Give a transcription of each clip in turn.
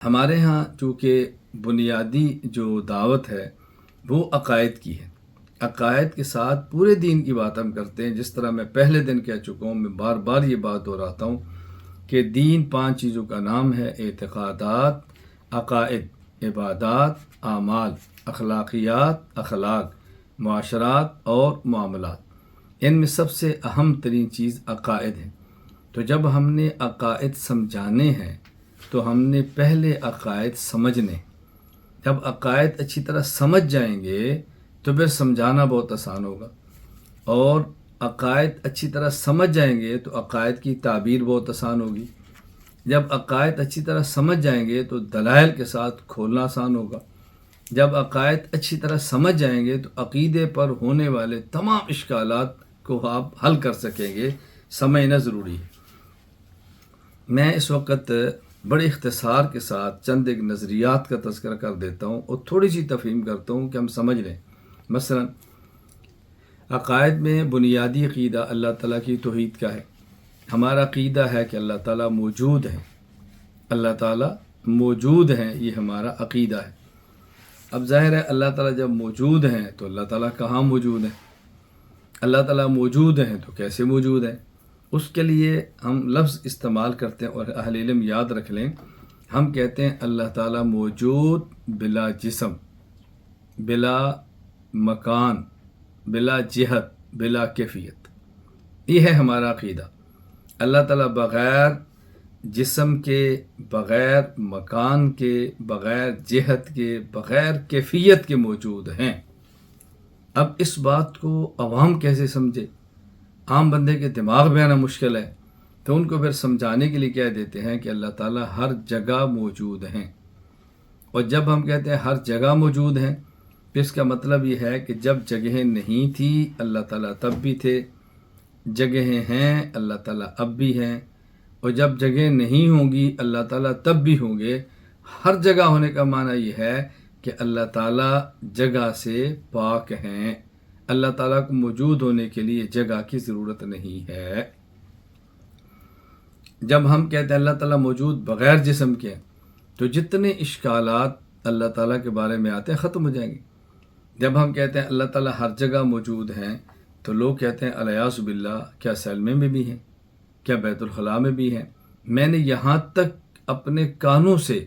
ہمارے ہاں چونکہ بنیادی جو دعوت ہے وہ عقائد کی ہے۔ عقائد کے ساتھ پورے دین کی بات ہم کرتے ہیں، جس طرح میں پہلے دن کہہ چکا ہوں، میں بار بار یہ بات دہراتا ہوں کہ دین 5 چیزوں کا نام ہے: اعتقادات، عقائد، عبادات، اعمال، اخلاقیات، اخلاق، معاشرات اور معاملات۔ ان میں سب سے اہم ترین چیز عقائد ہے۔ تو جب ہم نے عقائد سمجھانے ہیں تو ہم نے پہلے عقائد سمجھنے۔ جب عقائد اچھی طرح سمجھ جائیں گے تو پھر سمجھانا بہت آسان ہوگا، اور عقائد اچھی طرح سمجھ جائیں گے تو عقائد کی تعبیر بہت آسان ہوگی۔ جب عقائد اچھی طرح سمجھ جائیں گے تو دلائل کے ساتھ کھولنا آسان ہوگا۔ جب عقائد اچھی طرح سمجھ جائیں گے تو عقیدے پر ہونے والے تمام اشکالات کو آپ حل کر سکیں گے۔ سمجھنا ضروری ہے۔ میں اس وقت بڑے اختصار کے ساتھ چند ایک نظریات کا تذکرہ کر دیتا ہوں اور تھوڑی سی تفہیم کرتا ہوں کہ ہم سمجھ لیں۔ مثلا عقائد میں بنیادی عقیدہ اللہ تعالیٰ کی توحید کا ہے۔ ہمارا عقیدہ ہے کہ اللہ تعالیٰ موجود ہے، اللہ تعالیٰ موجود ہیں، یہ ہمارا عقیدہ ہے۔ اب ظاہر ہے اللہ تعالیٰ جب موجود ہیں تو اللہ تعالیٰ کہاں موجود ہیں؟ اللہ تعالیٰ موجود ہیں تو کیسے موجود ہیں؟ اس کے لیے ہم لفظ استعمال کرتے ہیں، اور اہل علم یاد رکھ لیں، ہم کہتے ہیں اللہ تعالیٰ موجود بلا جسم، بلا مکان، بلا جہت، بلا کیفیت۔ یہ ہے ہمارا عقیدہ۔ اللہ تعالیٰ بغیر جسم کے، بغیر مکان کے، بغیر جہت کے، بغیر کیفیت کے موجود ہیں۔ اب اس بات کو عوام کیسے سمجھے؟ عام بندے کے دماغ میں آنا مشکل ہے، تو ان کو پھر سمجھانے کے لیے کہہ دیتے ہیں کہ اللہ تعالیٰ ہر جگہ موجود ہیں۔ اور جب ہم کہتے ہیں ہر جگہ موجود ہیں تو اس کا مطلب یہ ہے کہ جب جگہیں نہیں تھی اللہ تعالیٰ تب بھی تھے، جگہیں ہیں اللہ تعالیٰ اب بھی ہیں، اور جب جگہیں نہیں ہوں گی اللہ تعالیٰ تب بھی ہوں گے۔ ہر جگہ ہونے کا معنی یہ ہے کہ اللہ تعالیٰ جگہ سے پاک ہیں۔ اللہ تعالیٰ کو موجود ہونے کے لیے جگہ کی ضرورت نہیں ہے۔ جب ہم کہتے ہیں اللہ تعالیٰ موجود بغیر جسم کے، تو جتنے اشکالات اللہ تعالیٰ کے بارے میں آتے ہیں ختم ہو جائیں گے۔ جب ہم کہتے ہیں اللہ تعالیٰ ہر جگہ موجود ہیں تو لوگ کہتے ہیں الیاذ باللہ، کیا سلمے میں بھی ہیں؟ کیا بیت الخلاء میں بھی ہیں؟ میں نے یہاں تک اپنے کانوں سے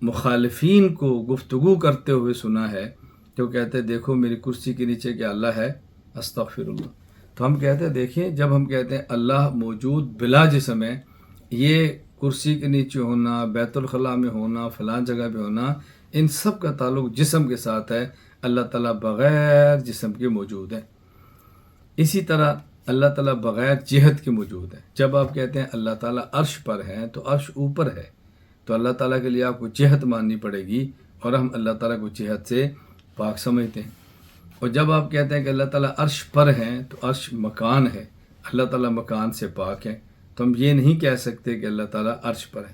مخالفین کو گفتگو کرتے ہوئے سنا ہے کہ وہ کہتے ہیں دیکھو میری کرسی کے نیچے کیا اللہ ہے؟ استغفر اللہ۔ تو ہم کہتے ہیں دیکھیں، جب ہم کہتے ہیں اللہ موجود بلا جسم ہے، یہ کرسی کے نیچے ہونا، بیت الخلاء میں ہونا، فلاں جگہ پہ ہونا، ان سب کا تعلق جسم کے ساتھ ہے۔ اللہ تعالیٰ بغیر جسم کے موجود ہے۔ اسی طرح اللہ تعالیٰ بغیر جہت کے موجود ہے۔ جب آپ کہتے ہیں اللہ تعالیٰ عرش پر ہے تو عرش اوپر ہے، تو اللہ تعالیٰ کے لیے آپ کو جہت ماننی پڑے گی، اور ہم اللہ تعالیٰ کو جہت سے پاک سمجھتے ہیں۔ اور جب آپ کہتے ہیں کہ اللہ تعالیٰ عرش پر ہیں تو عرش مکان ہے، اللہ تعالیٰ مکان سے پاک ہے، تو ہم یہ نہیں کہہ سکتے کہ اللہ تعالیٰ عرش پر ہے۔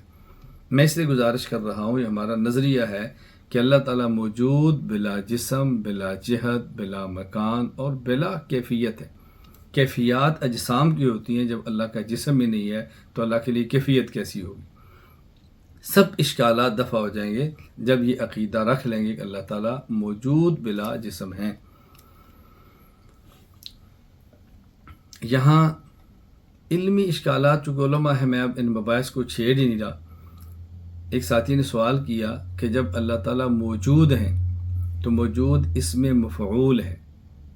میں اس لیے گزارش کر رہا ہوں، یہ ہمارا نظریہ ہے کہ اللہ تعالیٰ موجود بلا جسم، بلا جہت، بلا مکان اور بلا کیفیت ہے۔ کیفیات اجسام کی ہوتی ہیں، جب اللہ کا جسم ہی نہیں ہے تو اللہ کے لیے کیفیت کیسی ہوگی؟ سب اشکالات دفع ہو جائیں گے جب یہ عقیدہ رکھ لیں گے کہ اللہ تعالیٰ موجود بلا جسم ہیں۔ یہاں علمی اشکالات چونکہ علماء ہیں، میں اب ان مباحث کو چھیڑ ہی نہیں رہا۔ ایک ساتھی نے سوال کیا کہ جب اللہ تعالیٰ موجود ہیں تو موجود اسم مفعول ہے،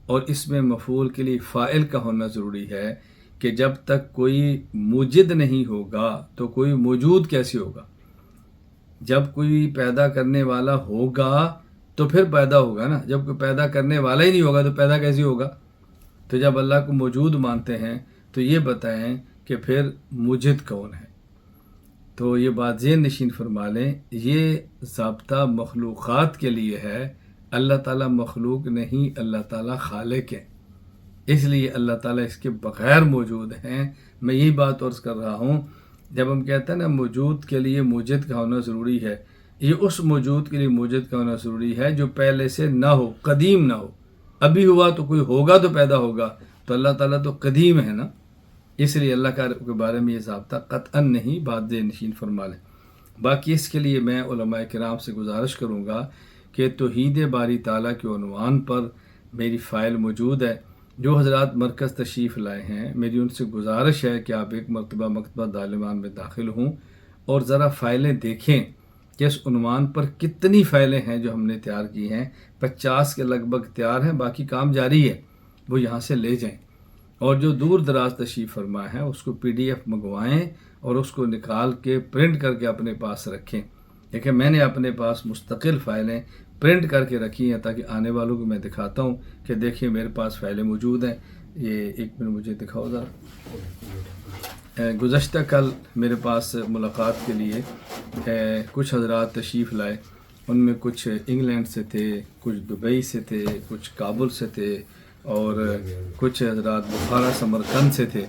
اور اسم مفعول کے لیے فاعل کا ہونا ضروری ہے، کہ جب تک کوئی موجد نہیں ہوگا تو کوئی موجود کیسے ہوگا؟ جب کوئی پیدا کرنے والا ہوگا تو پھر پیدا ہوگا نا، جب کوئی پیدا کرنے والا ہی نہیں ہوگا تو پیدا کیسے ہوگا؟ تو جب اللہ کو موجود مانتے ہیں تو یہ بتائیں کہ پھر موجد کون ہے؟ تو یہ بات ذہن نشین فرما لیں، یہ ضابطہ مخلوقات کے لیے ہے، اللہ تعالیٰ مخلوق نہیں، اللہ تعالیٰ خالق ہے، اس لیے اللہ تعالیٰ اس کے بغیر موجود ہیں۔ میں یہی بات عرض کر رہا ہوں، جب ہم کہتے ہیں نا موجود کے لیے موجد کا ہونا ضروری ہے، یہ اس موجود کے لیے موجد کا ہونا ضروری ہے جو پہلے سے نہ ہو، قدیم نہ ہو۔ ابھی ہوا تو کوئی ہوگا تو پیدا ہوگا، تو اللہ تعالیٰ تو قدیم ہے نا، اس لیے اللہ کے بارے میں یہ ضابطہ قطعاً نہیں، بات ذہن نشین فرما لیں۔ باقی اس کے لیے میں علماء کرام سے گزارش کروں گا کہ توحید باری تعالیٰ کے عنوان پر میری فائل موجود ہے. جو حضرات مرکز تشریف لائے ہیں میری ان سے گزارش ہے کہ آپ ایک مرتبہ مکتبہ دارالایمان میں داخل ہوں اور ذرا فائلیں دیکھیں کہ اس عنوان پر کتنی فائلیں ہیں جو ہم نے تیار کی ہیں. 50 کے لگ بھگ تیار ہیں، باقی کام جاری ہے، وہ یہاں سے لے جائیں. اور جو دور دراز تشریف فرما ہے اس کو PDF منگوائیں اور اس کو نکال کے پرنٹ کر کے اپنے پاس رکھیں. دیکھیں میں نے اپنے پاس مستقل فائلیں پرنٹ کر کے رکھی ہیں تاکہ آنے والوں کو میں دکھاتا ہوں کہ دیکھیں میرے پاس فائلیں موجود ہیں. یہ ایک منٹ مجھے دکھاؤ ذرا. گزشتہ کل میرے پاس ملاقات کے لیے کچھ حضرات تشریف لائے. ان میں کچھ انگلینڈ سے تھے، کچھ دبئی سے تھے، کچھ کابل سے تھے اور کچھ حضرات بخارا سمرقند سے تھے.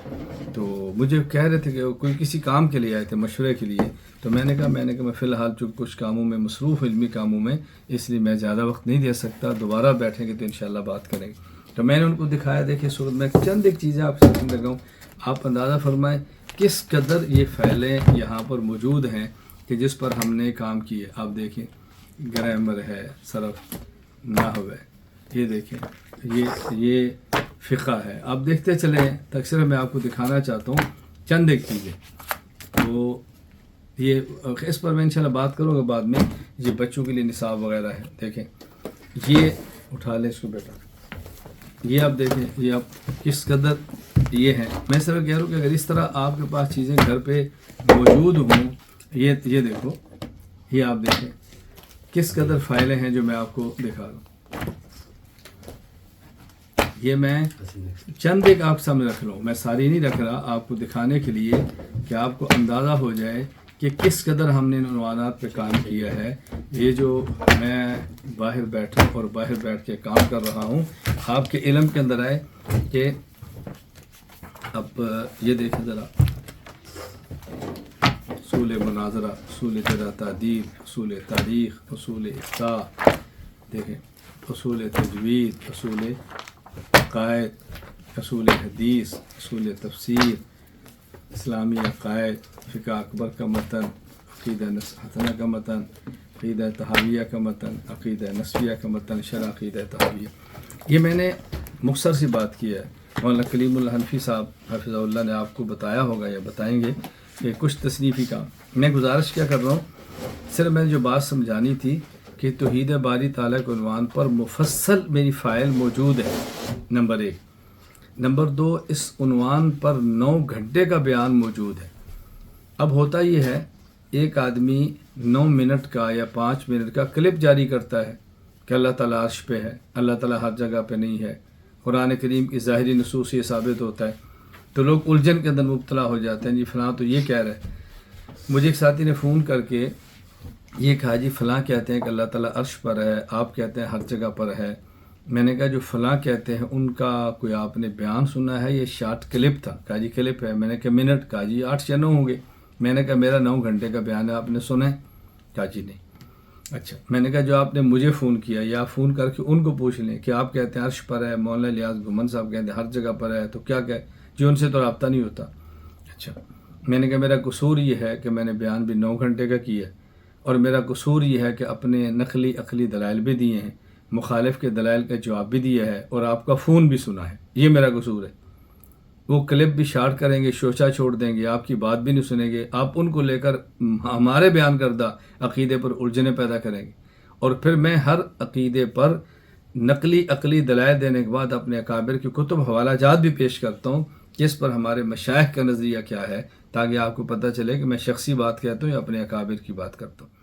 تو مجھے کہہ رہے تھے کہ وہ کوئی کسی کام کے لیے آئے تھے، مشورے کے لیے. تو میں نے کہا میں فی الحال چونکہ کچھ کاموں میں مصروف، علمی کاموں میں، اس لیے میں زیادہ وقت نہیں دے سکتا. دوبارہ بیٹھیں گے تو انشاءاللہ بات کریں گے. تو میں نے ان کو دکھایا. دیکھیں صورت میں چند ایک چیزیں آپ سے رکھنے لگا ہوں، آپ اندازہ فرمائیں کس قدر یہ فائلیں یہاں پر موجود ہیں کہ جس پر ہم نے کام کیے. آپ دیکھیں گرامر ہے، صرف، نحو ہے، یہ دیکھیں یہ فقہ ہے. آپ دیکھتے چلیں. تقسیم میں آپ کو دکھانا چاہتا ہوں چند ایک چیزیں. تو یہ اس پر میں انشاءاللہ بات کروں گا بعد میں. یہ بچوں کے لیے نصاب وغیرہ ہے. دیکھیں یہ اٹھا لیں اس کو بیٹا. یہ آپ دیکھیں یہ آپ کس قدر یہ ہیں. میں صرف کہہ رہا ہوں کہ اگر اس طرح آپ کے پاس چیزیں گھر پہ موجود ہوں. یہ دیکھو، یہ آپ دیکھیں کس قدر فائلیں ہیں جو میں آپ کو دکھا رہا ہوں. یہ میں چند ایک آپ سامنے رکھ لوں، میں ساری نہیں رکھ رہا، آپ کو دکھانے کے لیے کہ آپ کو اندازہ ہو جائے کہ کس قدر ہم نے ان عنوانات پہ کام کیا ہے. یہ جو میں باہر بیٹھا اور باہر بیٹھ کے کام کر رہا ہوں آپ کے علم کے اندر آئے کہ اب یہ دیکھیں ذرا. اصول مناظرہ، اصول جرح تعدیل، اصول تاریخ، اصول افتاء، دیکھیں اصول تجوید، اصول عقائد، اصول حدیث، اصول تفسیر، اسلامی عقائد، فقہ اکبر کا متن، عقیدہ حسنہ کا متن، عقیدہ طحاویہ کا متن، عقیدہ نسویہ کا متن، شرح عقیدہ طحاویہ. یہ میں نے مختصر سی بات کی ہے. مولانا کلیم اللہ حنفی صاحب حفظہ اللہ نے آپ کو بتایا ہوگا یا بتائیں گے کہ کچھ تصنیفی کام. میں گزارش کیا کر رہا ہوں، صرف میں نے جو بات سمجھانی تھی کہ توحید باری تعالیٰ کے عنوان پر مفصل میری فائل موجود ہے. نمبر 1. نمبر 2، اس عنوان پر 9 گھنٹے کا بیان موجود ہے. اب ہوتا یہ ہے ایک آدمی 9 منٹ کا یا 5 منٹ کا کلپ جاری کرتا ہے کہ اللہ تعالیٰ عرش پہ ہے، اللہ تعالیٰ ہر جگہ پہ نہیں ہے، قرآن کریم کی ظاہری نصوص یہ ثابت ہوتا ہے. تو لوگ الجھن کے اندر مبتلا ہو جاتے ہیں. جی فلاں تو یہ کہہ رہے. مجھے ایک ساتھی نے فون کر کے یہ کہا جی فلاں کہتے ہیں کہ اللہ تعالیٰ عرش پر ہے، آپ کہتے ہیں ہر جگہ پر ہے. میں نے کہا جو فلاں کہتے ہیں ان کا کوئی آپ نے بیان سنا ہے؟ یہ شارٹ کلپ تھا. کہا جی کلپ ہے. میں نے کہا منٹ؟ کہا جی 8 یا 9 ہوں گے. میں نے کہا میرا 9 گھنٹے کا بیان ہے، آپ نے سنا ہے؟ کہا جی نہیں. اچھا. میں نے کہا جو آپ نے مجھے فون کیا یا فون کر کے ان کو پوچھ لیں کہ آپ کہتے ہیں عرش پر ہے، مولانا الیاس گھمن صاحب کہتے ہیں ہر جگہ پر ہے، تو کیا کہ جی ان سے تو رابطہ نہیں ہوتا. اچھا. میں نے کہا میرا قصور یہ ہے کہ میں نے بیان بھی 9 گھنٹے کا کیا ہے، اور میرا قصور یہ ہے کہ اپنے نقلی عقلی دلائل بھی دیے ہیں، مخالف کے دلائل کا جواب بھی دیا ہے، اور آپ کا فون بھی سنا ہے. یہ میرا قصور ہے. وہ کلپ بھی شارٹ کریں گے، شوشہ چھوڑ دیں گے، آپ کی بات بھی نہیں سنیں گے، آپ ان کو لے کر ہمارے بیان کردہ عقیدے پر الجھنیں پیدا کریں گے. اور پھر میں ہر عقیدے پر نقلی عقلی دلائل دینے کے بعد اپنے اکابر کی کتب حوالہ جات بھی پیش کرتا ہوں کہ اس پر ہمارے مشائخ کا نظریہ کیا ہے، تاکہ آپ کو پتہ چلے کہ میں شخصی بات کہتا ہوں یا اپنے اکابر کی بات کرتا ہوں.